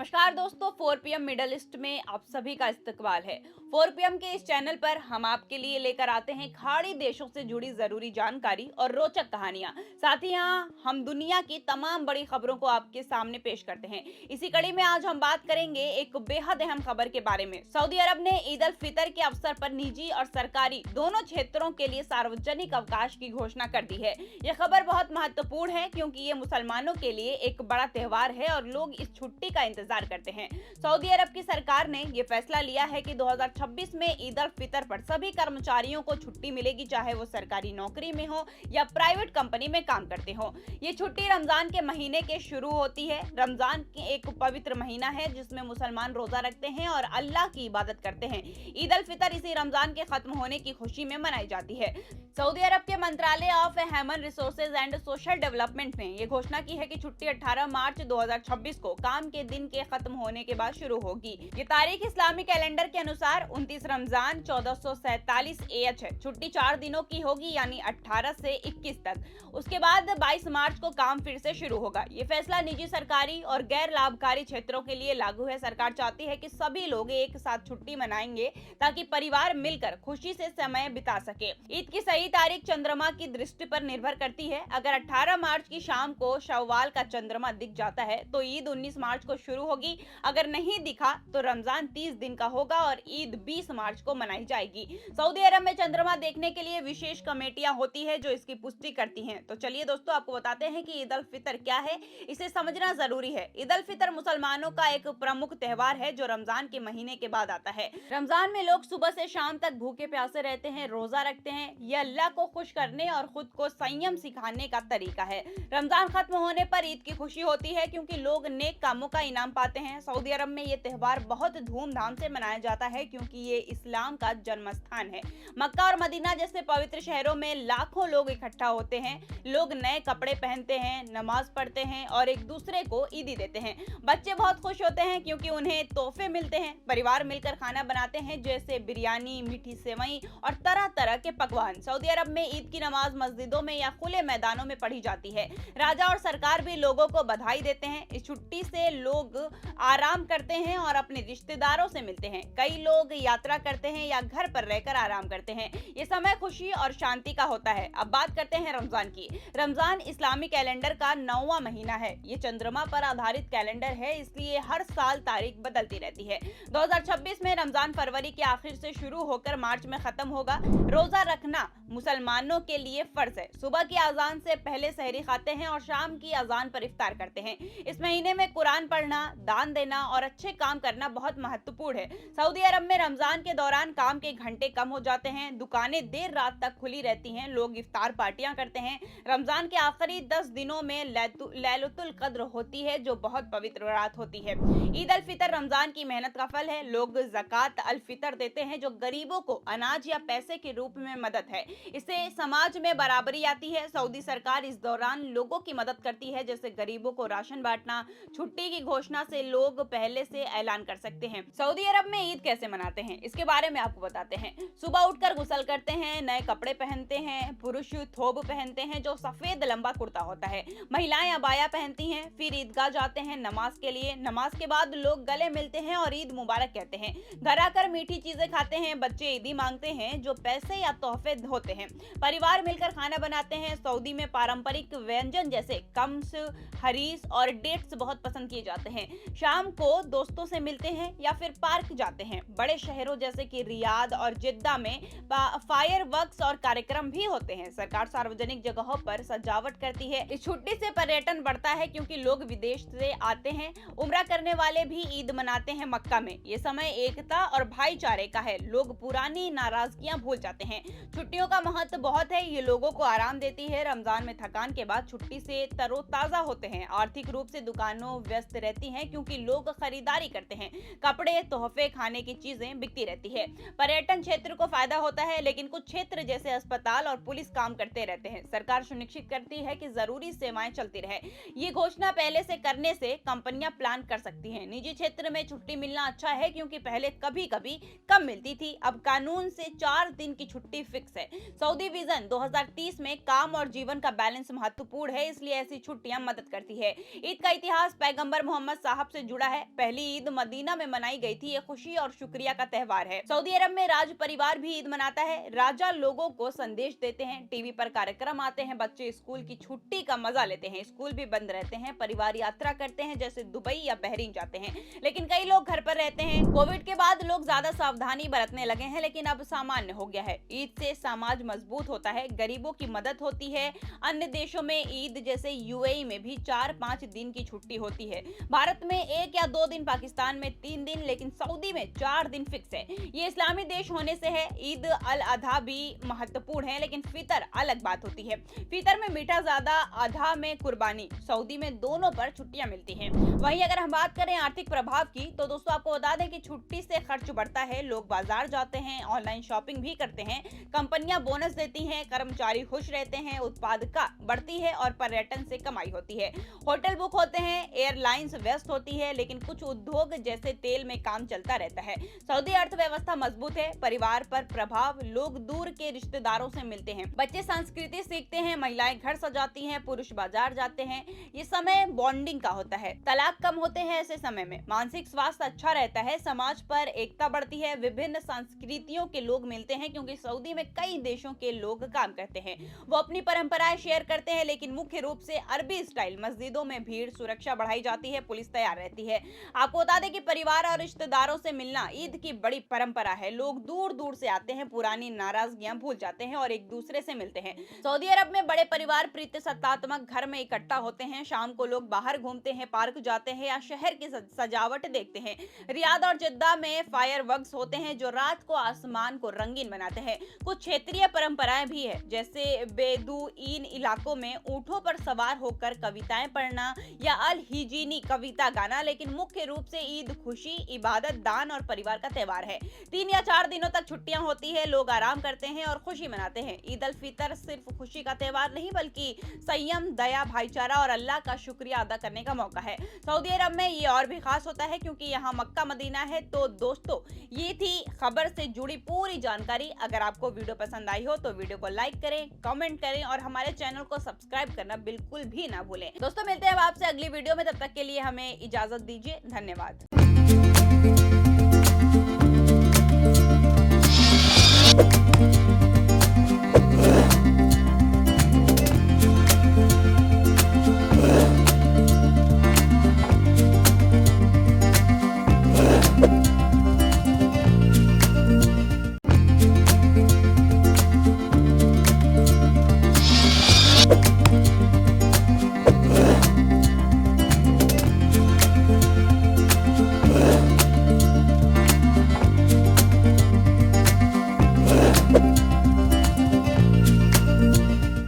नमस्कार दोस्तों, 4 PM middle east में आप सभी का इस्तकबाल है। 4 PM के इस चैनल पर हम आपके लिए लेकर आते हैं खाड़ी देशों से जुड़ी जरूरी जानकारी और रोचक कहानियां। साथ ही यहाँ हम दुनिया की तमाम बड़ी खबरों को आपके सामने पेश करते हैं। इसी कड़ी में आज हम बात करेंगे एक बेहद अहम खबर के बारे में। सऊदी अरब ने ईद अल फितर के अवसर पर निजी और सरकारी दोनों क्षेत्रों के लिए सार्वजनिक अवकाश की घोषणा कर दी है। यह खबर बहुत महत्वपूर्ण है क्योंकि ये मुसलमानों के लिए एक बड़ा त्योहार है और लोग इस छुट्टी का इंतजार करते हैं। सऊदी अरब की सरकार ने यह फैसला लिया है कि 2026 में ईद अल फितर पर सभी कर्मचारियों को छुट्टी मिलेगी, चाहे वो सरकारी नौकरी में हो या प्राइवेट कंपनी में काम करते हो। ये छुट्टी रमजान के महीने के शुरू होती है। रमजान एक पवित्र महीना है जिसमें मुसलमान रोजा रखते हैं और अल्लाह की इबादत करते हैं। ईद अल फितर इसी रमजान के खत्म होने की खुशी में मनाई जाती है। सऊदी अरब के मंत्रालय of human resources and social development ने यह घोषणा की है कि छुट्टी 18 मार्च 2026 को काम के दिन के खत्म होने के बाद शुरू होगी। ये तारीख इस्लामी कैलेंडर के अनुसार 29 रमजान 1447 AH है। छुट्टी 4 दिनों की होगी, यानी 18 से 21 तक। उसके बाद 22 मार्च को काम फिर से शुरू होगा। ये फैसला निजी, सरकारी और गैर लाभकारी क्षेत्रों के लिए लागू है। सरकार चाहती है कि सभी लोग एक साथ छुट्टी मनाएंगे ताकि परिवार मिलकर खुशी से समय बिता सके। ईद की सही तारीख चंद्रमा की दृष्टि पर निर्भर करती है। अगर 18 मार्च की शाम को शव्वाल का चंद्रमा दिख जाता है तो ईद 19 मार्च को शुरू होगी। अगर नहीं दिखा तो रमजान 30 दिन का होगा और ईद 20 मार्च को मनाई जाएगी। सऊदी अरब में चंद्रमा देखने के लिए विशेष कमेटियां होती है जो इसकी पुष्टि करती हैं। तो चलिए दोस्तों, आपको बताते हैं कि ईद अल फितर क्या है, इसे समझना जरूरी है। ईद अल फितर मुसलमानों का एक प्रमुख त्योहार है जो रमजान के महीने के बाद आता है। रमजान में लोग सुबह से शाम तक भूखे प्यासे रहते हैं, रोजा रखते हैं। यह अल्लाह को खुश करने और खुद को संयम सिखाने का तरीका है। रमजान खत्म होने पर ईद की खुशी होती है क्योंकि लोग नेक कामों का इनाम पाते हैं। सऊदी अरब में ये त्योहार बहुत धूमधाम से मनाया जाता है क्योंकि ये इस्लाम का जन्म स्थान है। मक्का और मदीना जैसे पवित्र शहरों में लाखों लोग इकट्ठा होते हैं। लोग नए कपड़े पहनते हैं, नमाज पढ़ते हैं और एक दूसरे को ईदी देते हैं। बच्चे बहुत खुश होते हैं क्योंकि उन्हें तोहफे मिलते हैं। परिवार मिलकर खाना बनाते हैं जैसे बिरयानी, मीठी सेवई और तरह तरह के पकवान। सऊदी अरब में ईद की नमाज मस्जिदों में या खुले मैदानों में पढ़ी जाती है। राजा और सरकार भी लोगों को बधाई देते हैं। इस छुट्टी से लोग आराम करते हैं और अपने रिश्तेदारों से मिलते हैं। कई लोग यात्रा करते हैं या घर पर रहकर आराम करते हैं। ये समय खुशी और शांति का होता है। अब बात करते हैं रमजान की। रमजान इस्लामी कैलेंडर का 9वां महीना है। ये चंद्रमा पर आधारित कैलेंडर है, इसलिए हर साल तारीख बदलती रहती है। 2026 में रमजान फरवरी के आखिर से शुरू होकर मार्च में खत्म होगा। रोजा रखना मुसलमानों के लिए फर्ज है। सुबह की अजान से पहले सहरी खाते हैं और शाम की अजान पर इफ्तार करते हैं। इस महीने में कुरान पढ़ना, दान देना और अच्छे काम करना बहुत महत्वपूर्ण है। सऊदी अरब में रमजान के दौरान काम के घंटे कम हो जाते हैं। दुकानें देर रात तक खुली रहती हैं। लोग इफ्तार पार्टियां करते हैं। रमजान के आखिरी 10 दिनों में लैलतुल कद्र होती है जो बहुत पवित्र रात होती है। ईद अल फितर रमजान की मेहनत का फल है। लोग ज़कात अल फितर देते हैं जो गरीबों को अनाज या पैसे के रूप में मदद है। इससे समाज में बराबरी आती है। सऊदी सरकार इस दौरान लोगों की मदद करती है, जैसे गरीबों को राशन बांटना। छुट्टी की घोषणा से लोग पहले से ऐलान कर सकते हैं। सऊदी अरब में ईद कैसे मनाते हैं इसके बारे में आपको बताते हैं। सुबह उठकर गुस्ल करते हैं, नए कपड़े पहनते हैं। पुरुष थोब पहनते हैं जो सफेद लंबा कुर्ता होता है। महिलाएं अबाया पहनती हैं। फिर ईदगाह जाते हैं नमाज के लिए। नमाज के बाद लोग गले मिलते हैं और ईद मुबारक कहते हैं। घर आकर मीठी चीजें खाते हैं। बच्चे ईदी मांगते हैं जो पैसे या तोहफे होते हैं। परिवार मिलकर खाना बनाते हैं। सऊदी में पारंपरिक व्यंजन जैसे कम्स, हरीस और डेट्स बहुत पसंद किए जाते हैं। शाम को दोस्तों से मिलते हैं या फिर पार्क जाते हैं। बड़े शहरों जैसे कि रियाद और जिद्दा में फायर वर्क्स और कार्यक्रम भी होते हैं। सरकार सार्वजनिक जगहों पर सजावट करती है। इस छुट्टी से पर्यटन बढ़ता है क्योंकि लोग विदेश से आते हैं। उम्रा करने वाले भी ईद मनाते हैं मक्का में। ये समय एकता और भाईचारे का है। लोग पुरानी नाराजगियां भूल जाते हैं। छुट्टियों का महत्व बहुत है। ये लोगों को आराम देती है। रमजान में थकान के बाद छुट्टी से तरोताजा होते हैं। आर्थिक रूप से दुकानों व्यस्त रहती हैं क्योंकि लोग खरीदारी करते हैं। कपड़े, तोहफे, खाने की चीजें बिकती रहती है। पर्यटन क्षेत्र को फायदा होता है, लेकिन कुछ क्षेत्र जैसे अस्पताल और पुलिस काम करते रहते हैं। सरकार सुनिश्चित करती है कि जरूरी सेवाएं चलती रहे। ये घोषणा पहले से करने से कंपनियां प्लान कर सकती हैं। निजी क्षेत्र में छुट्टी मिलना अच्छा है क्योंकि पहले कभी कभी कम मिलती थी। अब कानून से 4 दिन की छुट्टी फिक्स है। सऊदी विजन 2030 में काम और जीवन का बैलेंस महत्वपूर्ण है, इसलिए ऐसी छुट्टियां मदद करती है। ईद का इतिहास पैगंबर मोहम्मद साहब से जुड़ा है। पहली ईद मदीना में मनाई गई थी। ये खुशी और शुक्रिया का त्योहार है। सऊदी अरब में राज परिवार भी ईद मनाता है। राजा लोगों को संदेश देते हैं, टीवी पर कार्यक्रम आते हैं, बच्चे स्कूल की छुट्टी का मजा लेते हैं, स्कूल भी बंद रहते हैं, परिवार यात्रा करते हैं, जैसे दुबई या बहरीन जाते हैं, लेकिन कई लोग घर पर रहते हैं। कोविड के बाद लोग ज्यादा सावधानी बरतने लगे हैं, लेकिन अब सामान्य हो गया है। ईद से समाज मजबूत होता है, गरीबों की मदद होती है। अन्य देशों में ईद जैसे यूएई में भी 4-5 दिन की छुट्टी होती है। भारत में 1 या 2 दिन, पाकिस्तान में 3 दिन, लेकिन सऊदी में 4 दिन फिक्स है। ये इस्लामी देश होने से है। ईद अल अधा भी महत्वपूर्ण है, लेकिन फितर अलग बात होती है। फितर में मीठा ज्यादा, अधा में कुर्बानी। सऊदी में दोनों पर छुट्टियां मिलती हैं। वहीं अगर हम बात करें आर्थिक प्रभाव की, तो दोस्तों आपको बता दें कि छुट्टी से खर्च बढ़ता है, लोग बाजार जाते हैं, ऑनलाइन शॉपिंग भी करते हैं, कंपनियां बोनस देती हैं, कर्मचारी खुश रहते हैं, उत्पादकता बढ़ती है और पर्यटन से कमाई होती है। होटल बुक होते हैं, एयरलाइंस व्यस्त होती है, लेकिन कुछ उद्योग जैसे तेल में काम चलता रहता है। सऊदी अर्थव्यवस्था मजबूत है। परिवार पर प्रभाव, लोग दूर के रिश्तेदारों से मिलते हैं, बच्चे संस्कृति सीखते हैं, महिलाएं घर सजाती हैं, पुरुष बाजार जाते हैं। ये समय बॉन्डिंग का होता है। तलाक कम होते हैं ऐसे समय में। मानसिक स्वास्थ्य अच्छा रहता है, समाज पर एकता बढ़ती है, विभिन्न संस्कृतियों के लोग मिलते हैं, क्योंकि सऊदी में कई देशों के लोग काम करते हैं। वो अपनी परंपराएं शेयर करते हैं, लेकिन मुख्य रूप से अरबी स्टाइल। मस्जिदों में भीड़, सुरक्षा बढ़ाई जाती है, पुलिस तैयार रहती है। आपको बता दें कि परिवार और रिश्तेदारों से मिलना ईद की बड़ी परंपरा है। लोग दूर दूर से आते हैं, पुरानी नाराजगियां भूल जाते हैं और एक दूसरे से मिलते हैं। सऊदी अरब में बड़े परिवार प्रतिष्ठात्मक घर में इकट्ठा होते हैं। शाम को लोग बाहर घूमते हैं, पार्क जाते हैं या शहर की सजावट देखते हैं। रियाद और जिद्दा में फायरवर्क्स होते हैं जो रात को आसमान को रंगीन बनाते हैं। कुछ क्षेत्रीय परंपराएं भी है, जैसे बेदुईन इलाकों में ऊंटों पर सवार होकर कविताएं पढ़ना या अल हिजीनी कविता गाना। लेकिन मुख्य रूप से ईद खुशी, इबादत, दान और परिवार का त्योहार है। 3 या 4 दिनों तक छुट्टियां होती है, लोग आराम करते हैं और खुशी मनाते हैं। ईद अल फितर सिर्फ खुशी का त्योहार नहीं, बल्कि संयम, दया, भाईचारा और अल्लाह का शुक्रिया अदा करने का मौका है। सऊदी अरब में ये और भी खास होता है क्योंकि यहाँ मक्का मदीना है। तो दोस्तों, ये थी खबर से जुड़ी पूरी जानकारी। अगर आपको वीडियो पसंद आई हो तो वीडियो को लाइक करें, कमेंट करें और हमारे चैनल को सब्सक्राइब करना बिल्कुल भी ना भूलें। दोस्तों, मिलते हैं आपसे अगली वीडियो में, तब तक के लिए हमें इजाजत दीजिए। धन्यवाद।